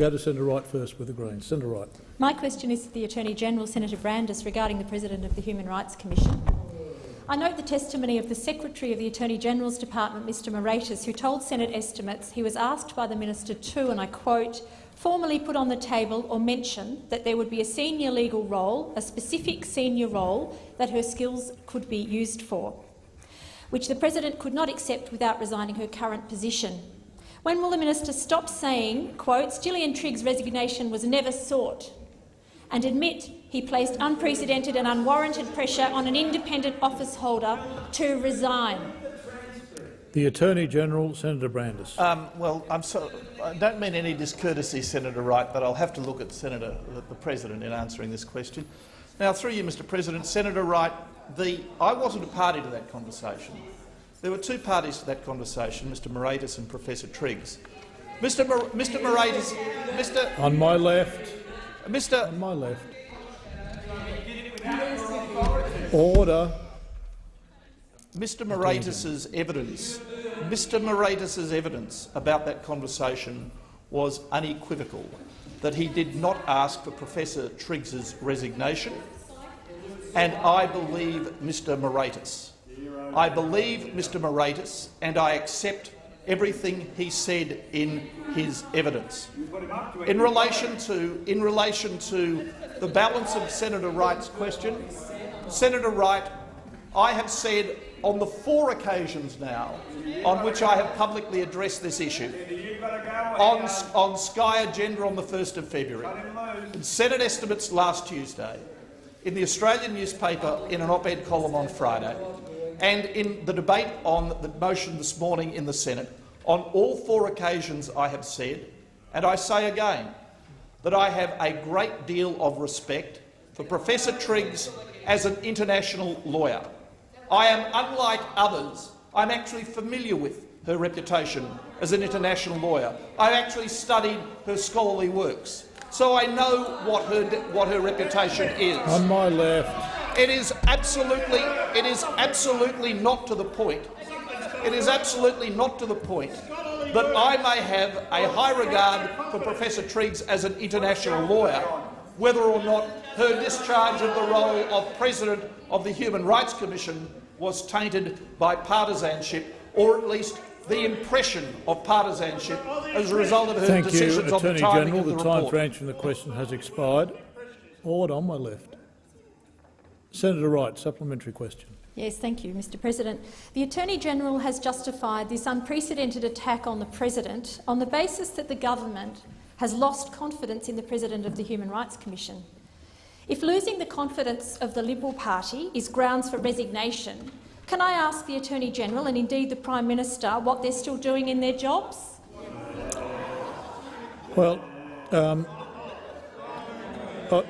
Go to Senator Wright first with the Greens. Senator Wright. My question is to the Attorney-General, Senator Brandis, regarding the President of the Human Rights Commission. I note the testimony of the Secretary of the Attorney-General's Department, Mr Moratis, who told Senate estimates he was asked by the minister to, and I quote, formally put on the table or mention that there would be a senior legal role, a specific senior role that her skills could be used for, which the President could not accept without resigning her current position. When will the minister stop saying, quotes, Gillian Triggs' resignation was never sought, and admit he placed unprecedented and unwarranted pressure on an independent office holder to resign? The Attorney-General, Senator Brandis. Well, I don't mean any discourtesy, Senator Wright, but I'll have to look at the President in answering this question. Now, through you, Mr President, Senator Wright, I wasn't a party to that conversation. There were two parties to that conversation, Mr Moratis and Professor Triggs. Mr Moratis— On my left. Mr. On my left. Order. Mr Moratis's evidence about that conversation was unequivocal, that he did not ask for Professor Triggs's resignation, and I believe Mr Moratis. I believe Mr Moratis, and I accept everything he said in his evidence. In relation to the balance of Senator Wright's question, Senator Wright, I have said on the 4 occasions now on which I have publicly addressed this issue, on Sky Agenda on the 1st of February, in Senate estimates last Tuesday, in the Australian newspaper in an op-ed column on Friday, and in the debate on the motion this morning in the Senate, on all 4 occasions I have said, and I say again, that I have a great deal of respect for Professor Triggs as an international lawyer. I am unlike others. I'm actually familiar with her reputation as an international lawyer. I've actually studied her scholarly works, so I know what her reputation is. On my left. It is absolutely not to the point. It is absolutely not to the point that I may have a high regard for Professor Triggs as an international lawyer, whether or not her discharge of the role of President of the Human Rights Commission was tainted by partisanship, or at least the impression of partisanship as a result of her decisions on the timing of the report. The time for answering the question has expired. Order on my left. Senator Wright, supplementary question. Yes, thank you, Mr President. The Attorney-General has justified this unprecedented attack on the President on the basis that the government has lost confidence in the President of the Human Rights Commission. If losing the confidence of the Liberal Party is grounds for resignation, can I ask the Attorney-General and indeed the Prime Minister what they're still doing in their jobs? Well,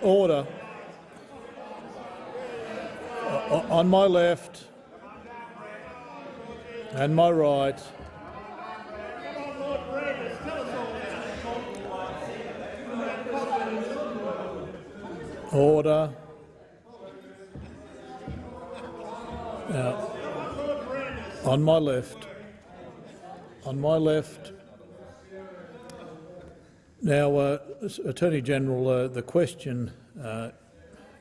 order. On my left and my right. Order. Now, on my left. On my left. Now, Attorney-General, the question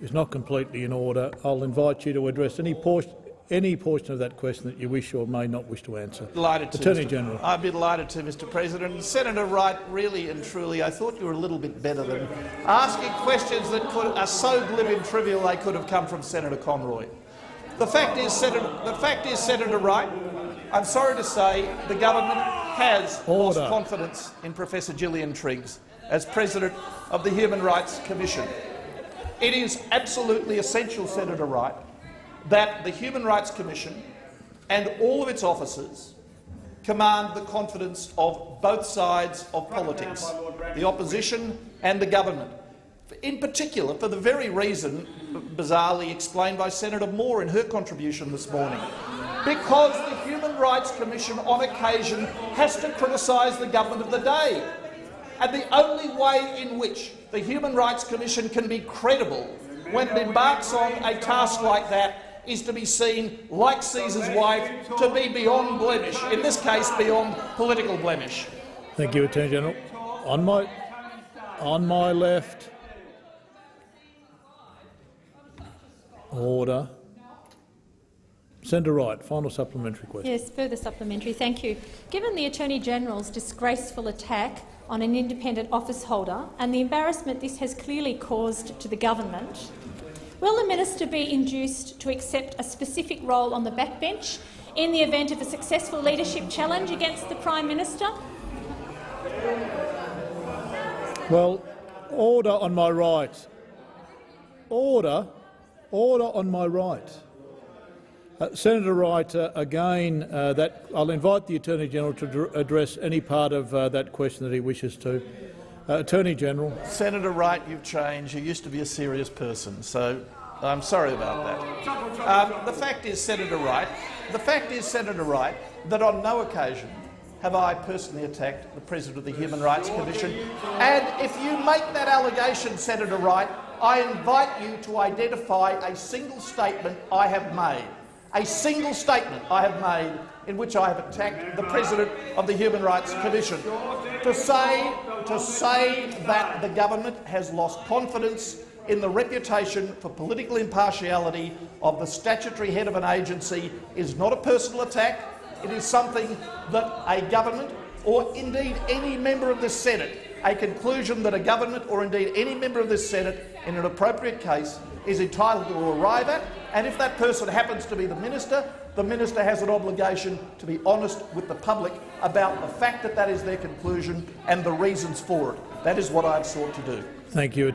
is not completely in order. I'll invite you to address any portion of that question that you wish or may not wish to answer. Attorney-General. I'd be delighted to, Mr President. Senator Wright, really and truly, I thought you were a little bit better than asking questions that are so glib and trivial they could have come from Senator Conroy. The fact is, Senator Wright, I'm sorry to say the government has lost confidence in Professor Gillian Triggs as President of the Human Rights Commission. It is absolutely essential, Senator Wright, that the Human Rights Commission and all of its officers command the confidence of both sides of politics, the opposition and the government, in particular for the very reason bizarrely explained by Senator Moore in her contribution this morning. Because the Human Rights Commission on occasion has to criticise the government of the day. And the only way in which the Human Rights Commission can be credible when it embarks on a task like that is to be seen, like Caesar's wife, to be beyond blemish, in this case beyond political blemish. Thank you, Attorney-General. On my left. Order. Senator Wright, final supplementary question. Yes, further supplementary. Thank you. Given the Attorney-General's disgraceful attack on an independent office holder and the embarrassment this has clearly caused to the government, will the minister be induced to accept a specific role on the backbench in the event of a successful leadership challenge against the Prime Minister? Well, order on my right. Order on my right. Senator Wright, again, I'll invite the Attorney-General to address any part of that question that he wishes to. Attorney-General. Senator Wright, you've changed. You used to be a serious person, so I'm sorry about that. The fact is, Senator Wright, that on no occasion have I personally attacked the President of the Human Rights Commission. And if you make that allegation, Senator Wright, I invite you to identify a single statement I have made. A single statement I have made in which I have attacked the President of the Human Rights Commission. To say that the government has lost confidence in the reputation for political impartiality of the statutory head of an agency is not a personal attack. It is something that a government, or indeed any member of the Senate, a conclusion that a government or indeed any member of this Senate in an appropriate case is entitled to arrive at, and if that person happens to be the minister has an obligation to be honest with the public about the fact that that is their conclusion and the reasons for it. That is what I have sought to do. Thank you.